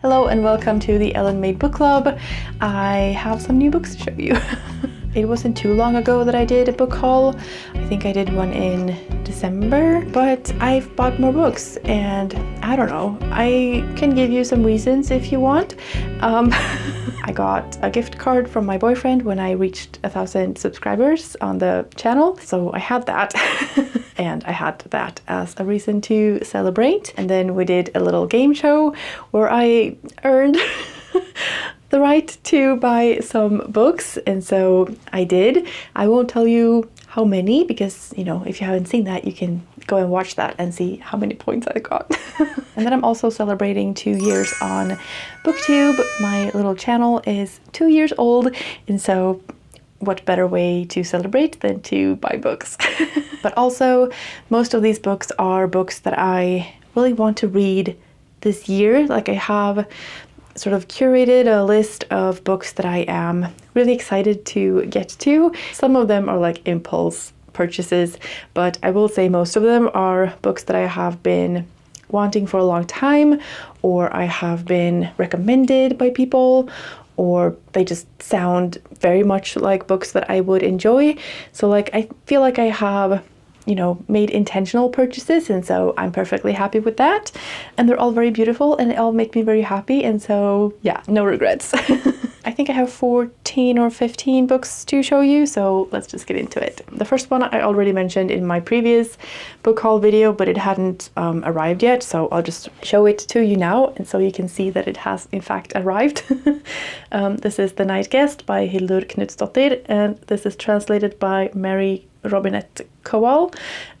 Hello and welcome to the Ellen Made Book Club. I have some new books to show you. It wasn't too long ago that I did a book haul. I think I did one in December, but I've bought more books and I don't know. I can give you some reasons if you want. I got a gift card from my boyfriend when I reached 1,000 subscribers on the channel, so I had that. And I had that as a reason to celebrate. And then we did a little game show where I earned the right to buy some books, and so I did. I won't tell you how many because, you know, if you haven't seen that, you can go and watch that and see how many points I got. And then I'm also celebrating 2 years on booktube. My little channel is 2 years old, and so what better way to celebrate than to buy books? But also, most of these books are books that I really want to read this year. Like, I have sort of curated a list of books that I am really excited to get to. Some of them are like impulse purchases, but I will say most of them are books that I have been wanting for a long time, or I have been recommended by people, or they just sound very much like books that I would enjoy. So like, I feel like I have, you know, made intentional purchases, and so I'm perfectly happy with that. And they're all very beautiful and they all make me very happy, and so yeah, no regrets. I think I have 14 or 15 books to show you, so let's just get into it. The first one I already mentioned in my previous book haul video, but it hadn't arrived yet, so I'll just show it to you now, and so you can see that it has in fact arrived. This is The Night Guest by Hildur Knutsdottir, and this is translated by Mary Robinette Kowal.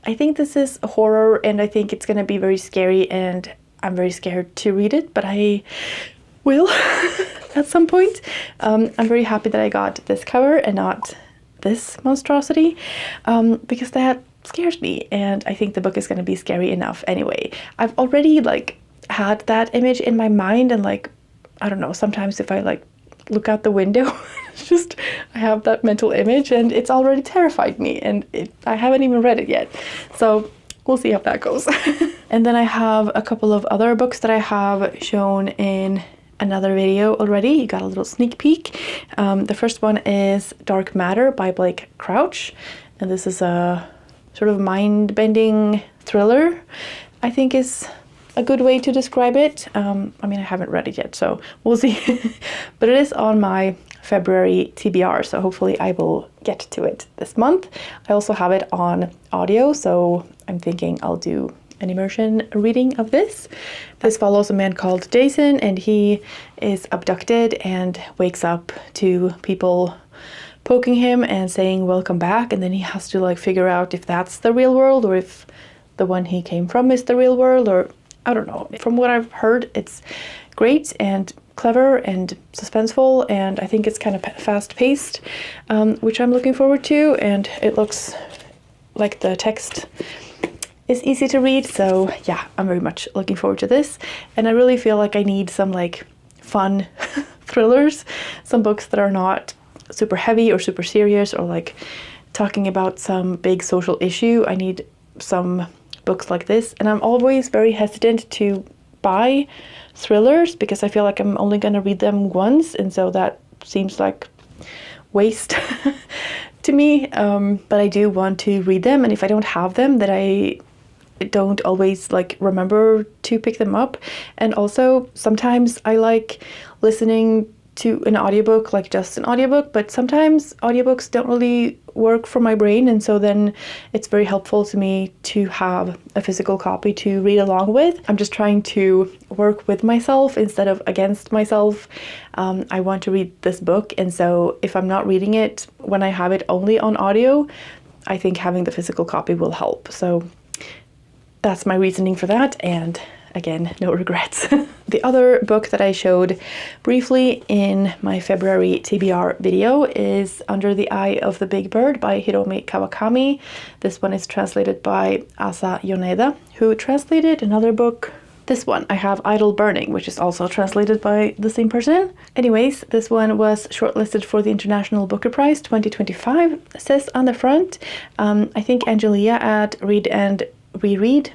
I think this is a horror, and I think it's gonna be very scary, and I'm very scared to read it, but I will at some point. I'm very happy that I got this cover and not this monstrosity, because that scares me, and I think the book is gonna be scary enough anyway. I've already like had that image in my mind, and like, I don't know, sometimes if I like look out the window, it's just, I have that mental image and it's already terrified me, and I haven't even read it yet. So we'll see how that goes. And then I have a couple of other books that I have shown in another video already. You got a little sneak peek. The first one is Dark Matter by Blake Crouch, and this is a sort of mind-bending thriller, I think is a good way to describe it. I mean, I haven't read it yet, so we'll see. But it is on my February TBR, so hopefully I will get to it this month. I also have it on audio, so I'm thinking I'll do an immersion reading of this. This follows a man called Jason, and he is abducted and wakes up to people poking him and saying welcome back, and then he has to like figure out if that's the real world or if the one he came from is the real world, or I don't know. From what I've heard, it's great and clever and suspenseful, and I think it's kind of fast-paced, which I'm looking forward to, and it looks like the text is easy to read, so yeah, I'm very much looking forward to this. And I really feel like I need some like fun thrillers, some books that are not super heavy or super serious or like talking about some big social issue. I need some books like this, and I'm always very hesitant to buy thrillers because I feel like I'm only gonna read them once, and so that seems like waste to me. But I do want to read them, and if I don't have them, then I don't always like remember to pick them up. And also sometimes I like listening to an audiobook, like just an audiobook, but sometimes audiobooks don't really work for my brain, and so then it's very helpful to me to have a physical copy to read along with. I'm just trying to work with myself instead of against myself. I want to read this book, and so if I'm not reading it when I have it only on audio, I think having the physical copy will help. So that's my reasoning for that, and again, no regrets. The other book that I showed briefly in my February TBR video is Under the Eye of the Big Bird by Hiromi Kawakami. This one is translated by Asa Yoneda, who translated another book. This one, I have Idle Burning, which is also translated by the same person. Anyways, this one was shortlisted for the International Booker Prize 2025, it says on the front. I think Angelia at Read and Reread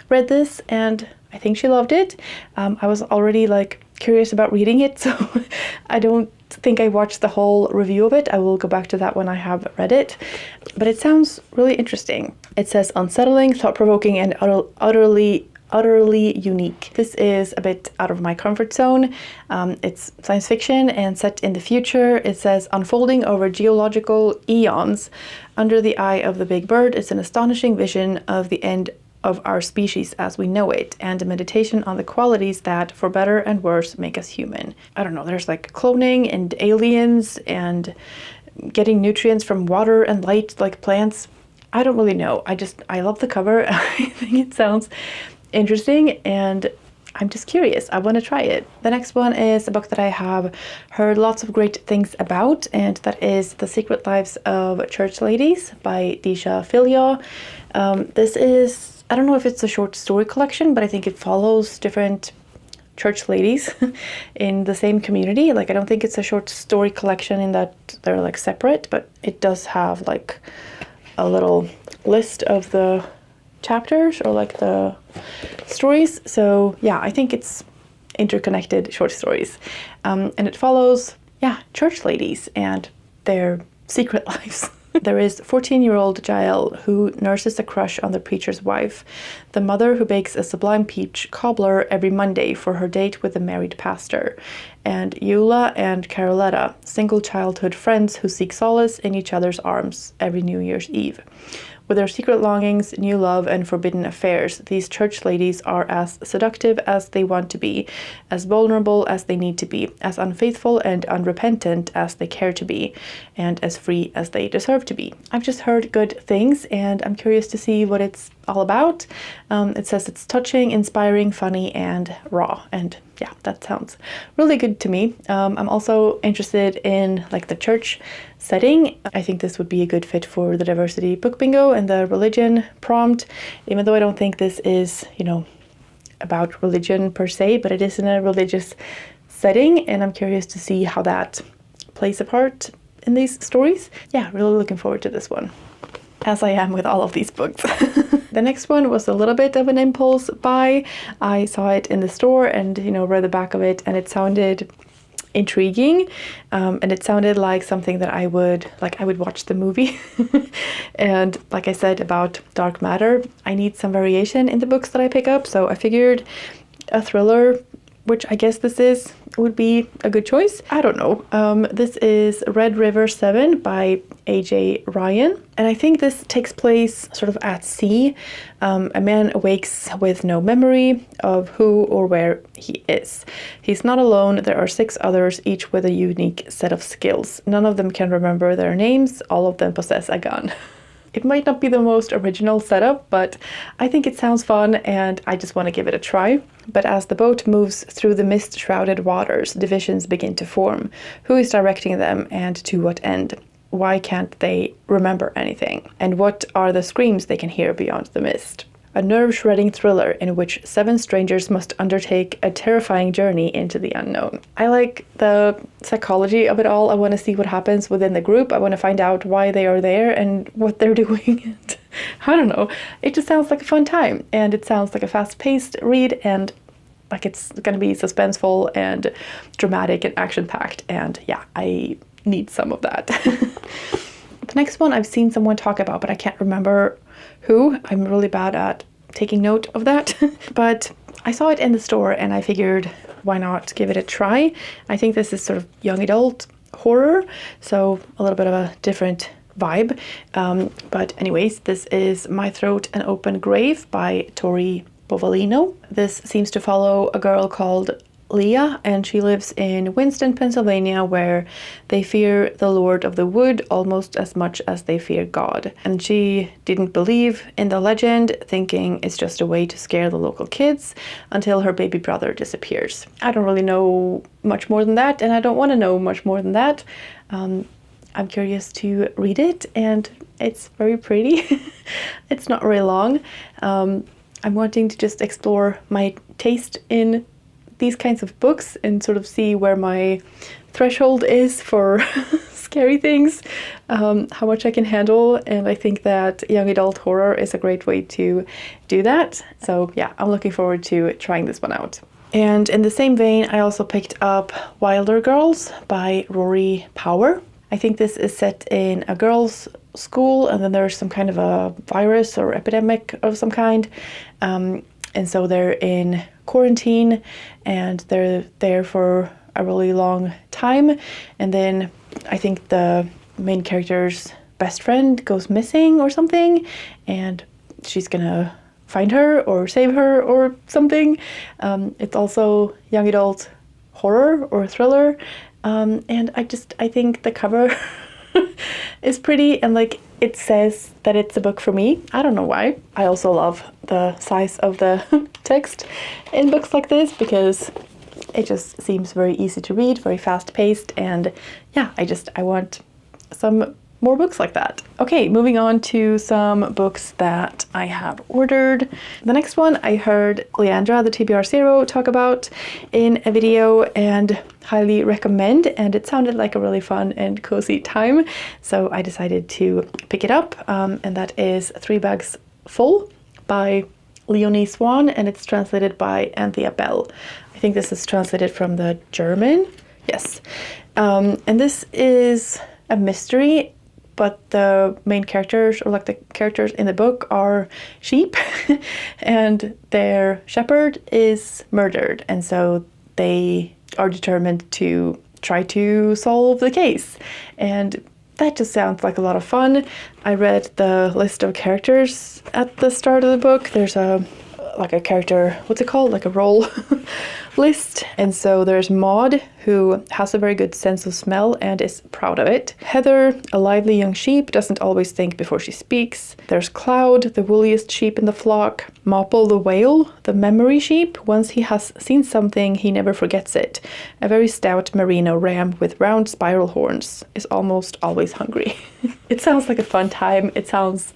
read this, and I think she loved it. I was already like curious about reading it, so I don't think I watched the whole review of it. I will go back to that when I have read it, but it sounds really interesting. It says unsettling, thought-provoking, and utterly unique. This is a bit out of my comfort zone. It's science fiction and set in the future. It says unfolding over geological eons under the eye of the big bird. It's an astonishing vision of the end of our species as we know it, and a meditation on the qualities that, for better and worse, make us human. I don't know, there's like cloning and aliens and getting nutrients from water and light like plants. I don't really know. I love the cover. I think it sounds interesting and I'm just curious. I want to try it. The next one is a book that I have heard lots of great things about, and that is The Secret Lives of Church Ladies by Disha Filia. This is, I don't know if it's a short story collection, but I think it follows different church ladies in the same community. Like, I don't think it's a short story collection in that they're like separate, but it does have like a little list of the chapters or like the stories. So yeah, I think it's interconnected short stories. And it follows, church ladies and their secret lives. There is 14-year-old Jael who nurses a crush on the preacher's wife, the mother who bakes a sublime peach cobbler every Monday for her date with the married pastor, and Eula and Caroletta, single childhood friends who seek solace in each other's arms every New Year's Eve. With their secret longings, new love, and forbidden affairs, these church ladies are as seductive as they want to be, as vulnerable as they need to be, as unfaithful and unrepentant as they care to be, and as free as they deserve to be. I've just heard good things, and I'm curious to see what it's all about. It says it's touching, inspiring, funny, and raw, and yeah, that sounds really good to me. I'm also interested in like the church setting. I think this would be a good fit for the diversity book bingo and the religion prompt, even though I don't think this is, about religion per se, but it is in a religious setting, and I'm curious to see how that plays a part in these stories. Yeah, really looking forward to this one, as I am with all of these books. The next one was a little bit of an impulse buy. I saw it in the store and, read the back of it, and it sounded intriguing, and it sounded like something that I would watch the movie. And like I said about dark matter, I need some variation in the books that I pick up, so I figured a thriller, which I guess this is, would be a good choice. I don't know. This is Red River 7 by A.J. Ryan, and I think this takes place sort of at sea. A man awakes with no memory of who or where he is. He's not alone. There are 6 others, each with a unique set of skills. None of them can remember their names. All of them possess a gun. It might not be the most original setup, but I think it sounds fun and I just want to give it a try. But as the boat moves through the mist-shrouded waters, divisions begin to form. Who is directing them and to what end? Why can't they remember anything? And what are the screams they can hear beyond the mist? A nerve-shredding thriller in which 7 strangers must undertake a terrifying journey into the unknown. I like the psychology of it all. I want to see what happens within the group. I want to find out why they are there and what they're doing. I don't know. It just sounds like a fun time, and it sounds like a fast-paced read, and like it's going to be suspenseful and dramatic and action-packed, and yeah, I need some of that. The next one I've seen someone talk about, but I can't remember who. I'm really bad at taking note of that. But I saw it in the store and I figured, why not give it a try? I think this is sort of young adult horror, so a little bit of a different vibe. But anyways, this is My Throat an Open Grave by Tori Bovalino. This seems to follow a girl called Leah, and she lives in Winston, Pennsylvania, where they fear the Lord of the Wood almost as much as they fear God. And she didn't believe in the legend, thinking it's just a way to scare the local kids, until her baby brother disappears. I don't really know much more than that, and I don't want to know much more than that. I'm curious to read it, and it's very pretty. It's not very long. I'm wanting to just explore my taste in these kinds of books and sort of see where my threshold is for scary things, how much I can handle, and I think that young adult horror is a great way to do that. So yeah, I'm looking forward to trying this one out. And in the same vein, I also picked up Wilder Girls by Rory Power. I think this is set in a girls' school, and then there's some kind of a virus or epidemic of some kind. And so they're in quarantine, and they're there for a really long time. And then I think the main character's best friend goes missing or something, and she's gonna find her or save her or something. It's also young adult horror or thriller. And I think the cover is pretty, and like it says that it's a book for me. I don't know why. I also love the size of the text in books like this because it just seems very easy to read, very fast paced, and yeah, I want some more books like that. Okay, moving on to some books that I have ordered. The next one I heard Leandra, the TBR Zero, talk about in a video and highly recommend, and it sounded like a really fun and cozy time, so I decided to pick it up, and that is 3 Bags Full by Leonie Swan, and it's translated by Anthea Bell. I think this is translated from the German. Yes. And this is a mystery, but the main characters, or like the characters in the book, are sheep and their shepherd is murdered, and so they are determined to try to solve the case. And that just sounds like a lot of fun. I read the list of characters at the start of the book. There's a character, what's it called? Like a role list. And so there's Maud, who has a very good sense of smell and is proud of it. Heather, a lively young sheep, doesn't always think before she speaks. There's Cloud, the woolliest sheep in the flock. Mopple the whale, the memory sheep. Once he has seen something, he never forgets it. A very stout merino ram with round spiral horns is almost always hungry. It sounds like a fun time. It sounds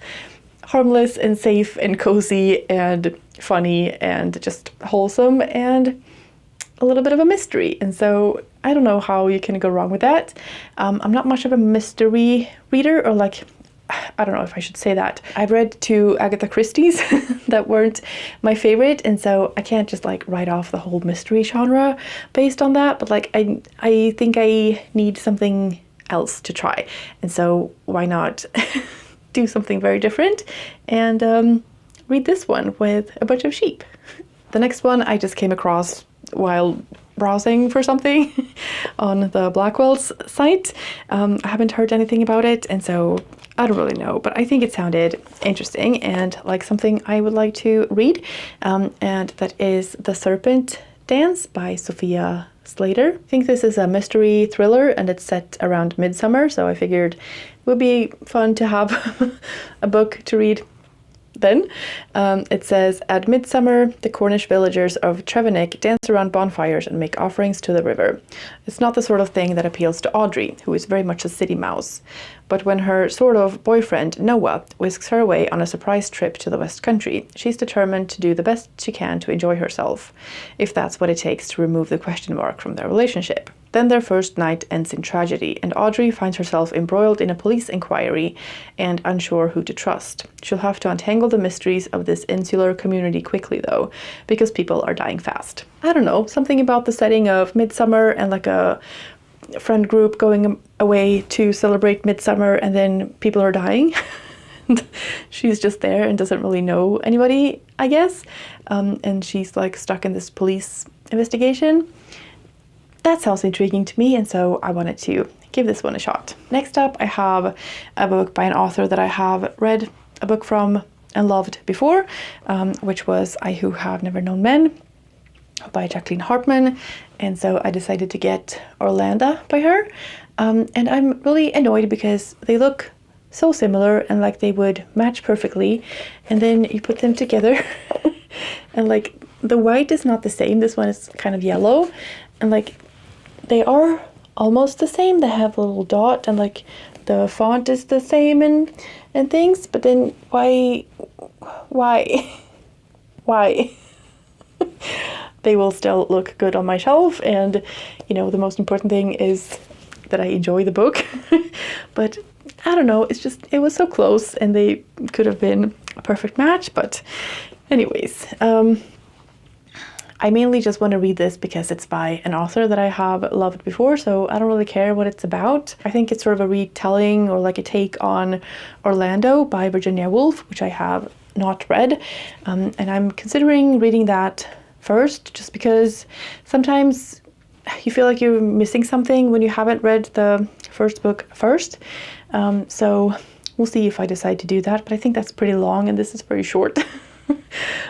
harmless and safe and cozy and funny and just wholesome and a little bit of a mystery. And so I don't know how you can go wrong with that. I'm not much of a mystery reader, or like, I don't know if I should say that. I've read 2 Agatha Christie's that weren't my favorite, and so I can't just like write off the whole mystery genre based on that, but like I think I need something else to try, and so why not do something very different and read this one with a bunch of sheep. The next one I just came across while browsing for something on the Blackwell's site. I haven't heard anything about it, and so I don't really know, but I think it sounded interesting and like something I would like to read, and that is The Serpent Dance by Sophia Slater. I think this is a mystery thriller and it's set around Midsummer, so I figured it would be fun to have a book to read then. It says, at Midsummer, the Cornish villagers of Trevennick dance around bonfires and make offerings to the river. It's not the sort of thing that appeals to Audrey, who is very much a city mouse. But when her sort of boyfriend, Noah, whisks her away on a surprise trip to the West Country, she's determined to do the best she can to enjoy herself, if that's what it takes to remove the question mark from their relationship. Then their first night ends in tragedy, and Audrey finds herself embroiled in a police inquiry and unsure who to trust. She'll have to untangle the mysteries of this insular community quickly, though, because people are dying fast. I don't know, something about the setting of Midsummer and like a friend group going away to celebrate Midsummer, and then people are dying. And she's just there and doesn't really know anybody, I guess. And she's like stuck in this police investigation. That sounds intriguing to me, and so I wanted to give this one a shot. Next up, I have a book by an author that I have read a book from and loved before, which was I Who Have Never Known Men by Jacqueline Harpman. And so I decided to get Orlando by her. And I'm really annoyed because they look so similar and like they would match perfectly. And then you put them together and like the white is not the same. This one is kind of yellow, and like they are almost the same. They have a little dot and like the font is the same and things, but then why? They will still look good on my shelf, and you know, the most important thing is that I enjoy the book. But I don't know, it's just, it was so close and they could have been a perfect match. But anyways, I mainly just want to read this because it's by an author that I have loved before, so I don't really care what it's about. I think it's sort of a retelling or like a take on Orlando by Virginia Woolf, which I have not read, and I'm considering reading that first, just because sometimes you feel like you're missing something when you haven't read the first book first. So we'll see if I decide to do that, but I think that's pretty long and this is very short.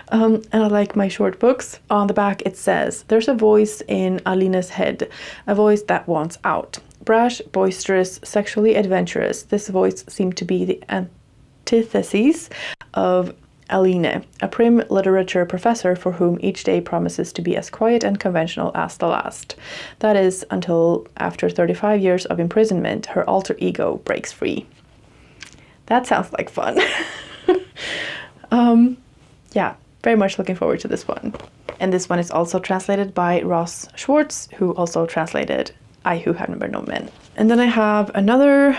And I like my short books. On the back it says, "There's a voice in Alina's head, a voice that wants out. Brash, boisterous, sexually adventurous, this voice seemed to be the antithesis of Aline, a prim literature professor for whom each day promises to be as quiet and conventional as the last. That is, until after 35 years of imprisonment, her alter ego breaks free." That sounds like fun. Yeah, very much looking forward to this one. And this one is also translated by Ross Schwartz, who also translated I Who Have Never Known Men. And then I have another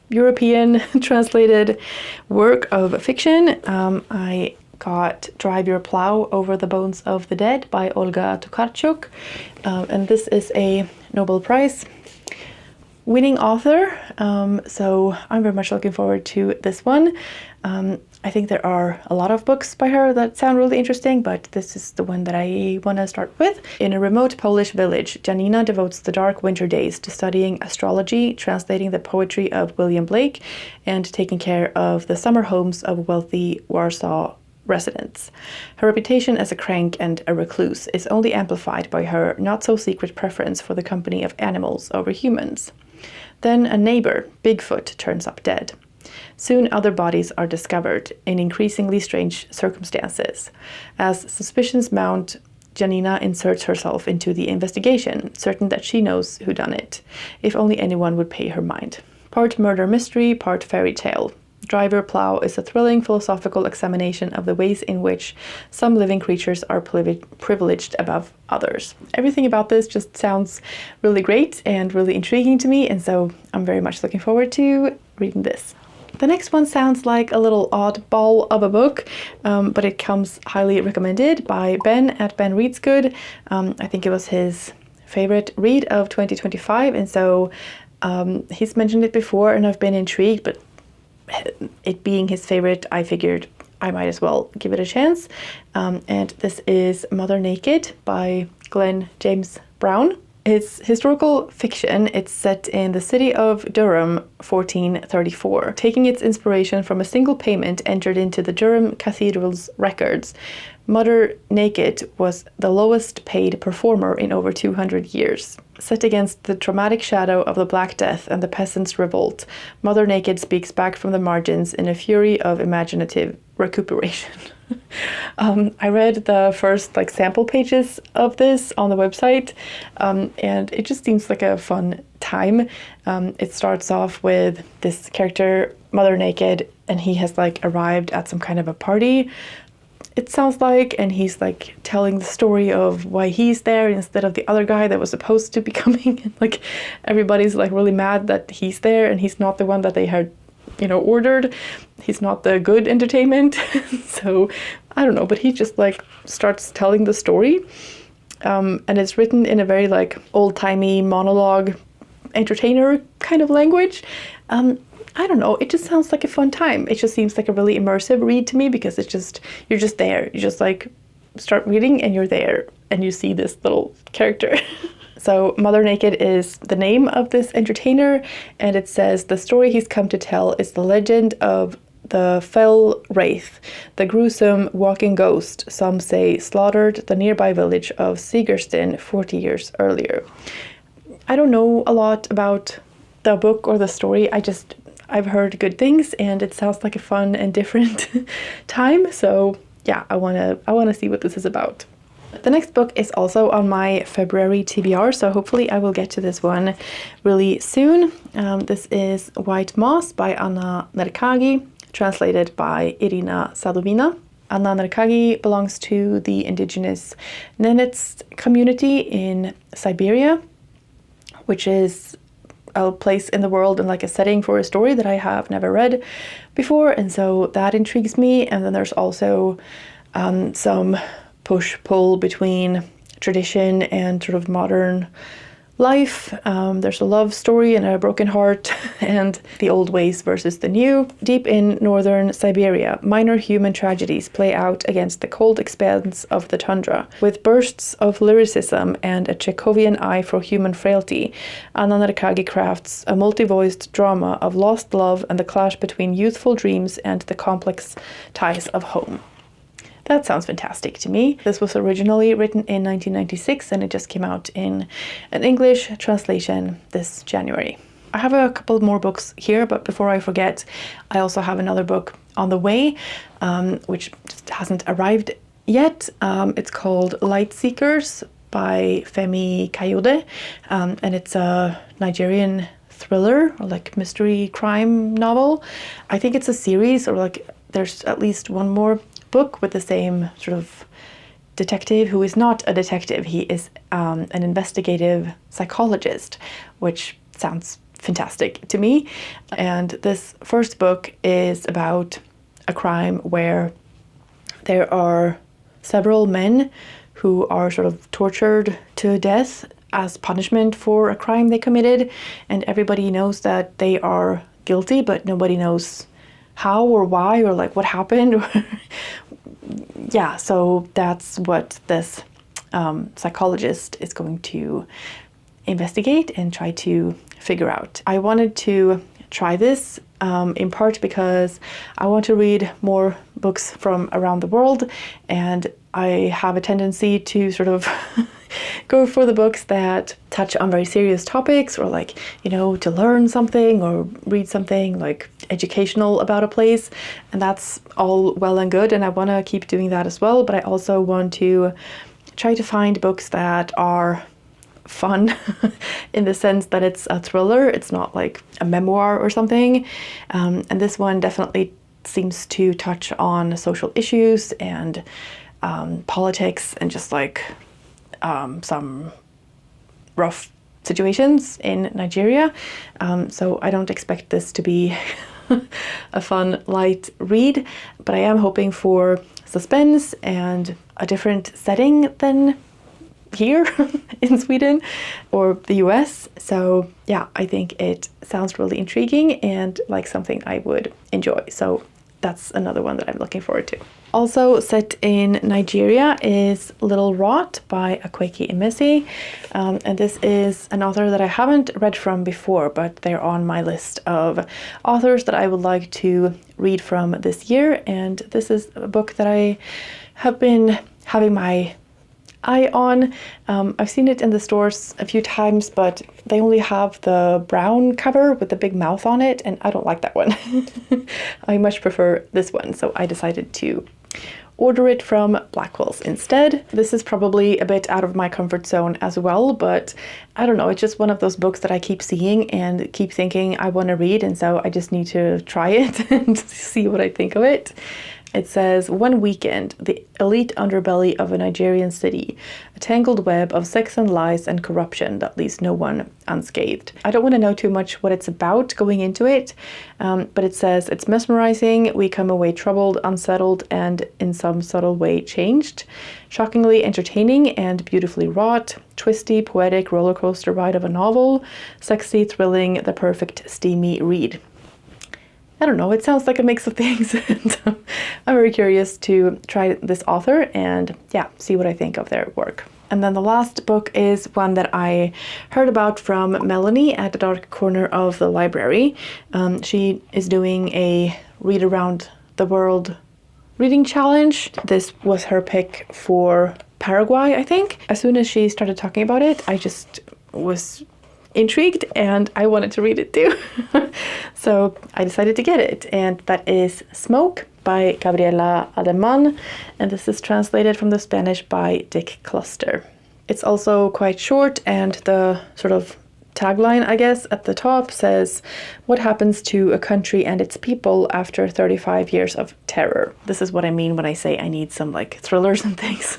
European translated work of fiction. I got Drive Your Plow Over the Bones of the Dead by Olga Tokarczuk. And this is a Nobel Prize winning author. So I'm very much looking forward to this one. I think there are a lot of books by her that sound really interesting, but this is the one that I want to start with. In a remote Polish village, Janina devotes the dark winter days to studying astrology, translating the poetry of William Blake, and taking care of the summer homes of wealthy Warsaw residents. Her reputation as a crank and a recluse is only amplified by her not-so-secret preference for the company of animals over humans. Then a neighbor, Bigfoot, turns up dead. Soon other bodies are discovered in increasingly strange circumstances. As suspicions mount, Janina inserts herself into the investigation, certain that she knows who done it, if only anyone would pay her mind. Part murder mystery, part fairy tale. Drive Your Plow is a thrilling philosophical examination of the ways in which some living creatures are privileged above others. Everything about this just sounds really great and really intriguing to me, and so I'm very much looking forward to reading this. The next one sounds like a little oddball of a book, but it comes highly recommended by Ben at Ben Reads Good. I think it was his favorite read of 2025, and so he's mentioned it before and I've been intrigued, but it being his favorite, I figured I might as well give it a chance. And this is Mother Naked by Glenn James Brown. It's historical fiction. It's set in the city of Durham, 1434, taking its inspiration from a single payment entered into the Durham Cathedral's records. Mother Naked was the lowest paid performer in over 200 years. Set against the traumatic shadow of the Black Death and the peasants' revolt, Mother Naked speaks back from the margins in a fury of imaginative recuperation. I read the first sample pages of this on the website, and it just seems like a fun time. It starts off with this character, Mother Naked, and he has arrived at some kind of a party, it sounds like, and he's telling the story of why he's there instead of the other guy that was supposed to be coming. And everybody's really mad that he's there and he's not the one that they had ordered. He's not the good entertainment. So I don't know, but he just starts telling the story, and it's written in a very old-timey monologue entertainer kind of language. I don't know, it just sounds like a fun time. It just seems like a really immersive read to me, because you're just there. You just start reading and you're there and you see this little character. So Mother Naked is the name of this entertainer, and it says the story he's come to tell is the legend of the Fell Wraith, the gruesome walking ghost, some say slaughtered the nearby village of Sigerstin 40 years earlier. I don't know a lot about the book or the story. I've heard good things, and it sounds like a fun and different time. So yeah, I wanna see what this is about. The next book is also on my February TBR, so hopefully I will get to this one really soon. This is White Moss by Anna Nerkagi, translated by Irina Sadovina. Anna Nerkagi belongs to the Indigenous Nenets community in Siberia, which is a place in the world and a setting for a story that I have never read before, and so that intrigues me. And then there's also some push-pull between tradition and sort of modern life. There's a love story and a broken heart, and the old ways versus the new. Deep in northern Siberia, minor human tragedies play out against the cold expanse of the tundra. With bursts of lyricism and a Chekhovian eye for human frailty, Anna Narkagi crafts a multi-voiced drama of lost love and the clash between youthful dreams and the complex ties of home. That sounds fantastic to me. This was originally written in 1996 and it just came out in an English translation this January. I have a couple more books here, but before I forget, I also have another book on the way, which just hasn't arrived yet. It's called Light Seekers by Femi Kayode, and it's a Nigerian thriller or like mystery crime novel. I think it's a series, or like there's at least one more book with the same sort of detective who is not a detective. He is an investigative psychologist, which sounds fantastic to me. And this first book is about a crime where there are several men who are sort of tortured to death as punishment for a crime they committed, and everybody knows that they are guilty, but nobody knows how or why or like what happened. Yeah, so that's what this psychologist is going to investigate and try to figure out. I wanted to try this in part because I want to read more books from around the world, and I have a tendency to sort of go for the books that touch on very serious topics, or like, you know, to learn something or read something like educational about a place. And that's all well and good, and I want to keep doing that as well. But I also want to try to find books that are fun in the sense that it's a thriller. It's not like a memoir or something. And this one definitely seems to touch on social issues and politics and just like some rough situations in Nigeria. So I don't expect this to be a fun, light read, but I am hoping for suspense and a different setting than here in Sweden or the US. So yeah, I think it sounds really intriguing and like something I would enjoy. So that's another one that I'm looking forward to. Also set in Nigeria is Little Rot by Akwaeke Emesi. And this is an author that I haven't read from before, but they're on my list of authors that I would like to read from this year. And this is a book that I have been having my eye on. I've seen it in the stores a few times, but they only have the brown cover with the big mouth on it, and I don't like that one. I much prefer this one, so I decided to order it from Blackwell's instead. This is probably a bit out of my comfort zone as well, but I don't know, it's just one of those books that I keep seeing and keep thinking I want to read, and so I just need to try it and see what I think of it. It says, one weekend, the elite underbelly of a Nigerian city, a tangled web of sex and lies and corruption that leaves no one unscathed. I don't want to know too much what it's about going into it, but it says it's mesmerizing. We come away troubled, unsettled, and in some subtle way changed. Shockingly entertaining and beautifully wrought. Twisty, poetic roller coaster ride of a novel. Sexy, thrilling, the perfect steamy read. I don't know, it sounds like a mix of things. I'm very curious to try this author and yeah, see what I think of their work. And then the last book is one that I heard about from Melanie at the Dark Corner of the Library. She is doing a Read Around the World reading challenge. This was her pick for Paraguay, I think. As soon as she started talking about it, I just was intrigued and I wanted to read it too. So I decided to get it, and that is Smoke by Gabriela Ademan, and this is translated from the Spanish by Dick Cluster. It's also quite short, and the sort of tagline, I guess, at the top says, "What happens to a country and its people after 35 years of terror?" This is what I mean when I say I need some like thrillers and things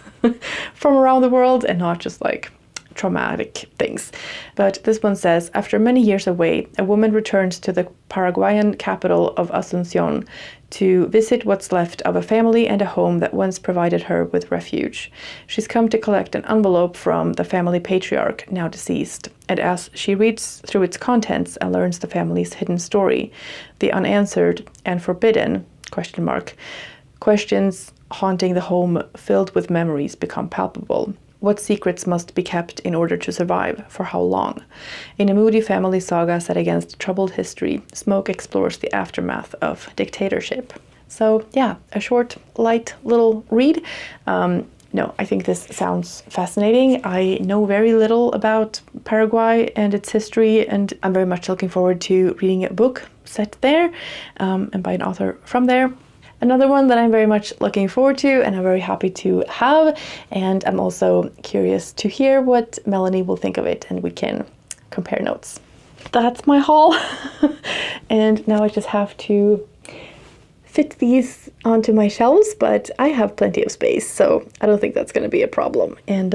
from around the world and not just like traumatic things. But this one says, after many years away, a woman returns to the Paraguayan capital of Asunción to visit what's left of a family and a home that once provided her with refuge. She's come to collect an envelope from the family patriarch, now deceased, and as she reads through its contents and learns the family's hidden story, the unanswered and forbidden questions haunting the home filled with memories become palpable. What secrets must be kept in order to survive? For how long? In a moody family saga set against troubled history, Smoke explores the aftermath of dictatorship. So yeah, a short, light little read. No, I think this sounds fascinating. I know very little about Paraguay and its history, and I'm very much looking forward to reading a book set there and by an author from there. Another one that I'm very much looking forward to and I'm very happy to have, and I'm also curious to hear what Melanie will think of it, and we can compare notes. That's my haul. And now I just have to fit these onto my shelves, but I have plenty of space, so I don't think that's going to be a problem. And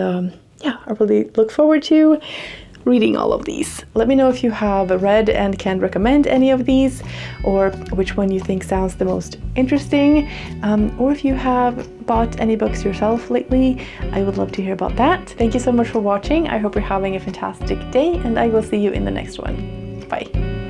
yeah, I really look forward to reading all of these. Let me know if you have read and can recommend any of these, or which one you think sounds the most interesting, or if you have bought any books yourself lately. I would love to hear about that. Thank you so much for watching. I hope you're having a fantastic day, and I will see you in the next one. Bye.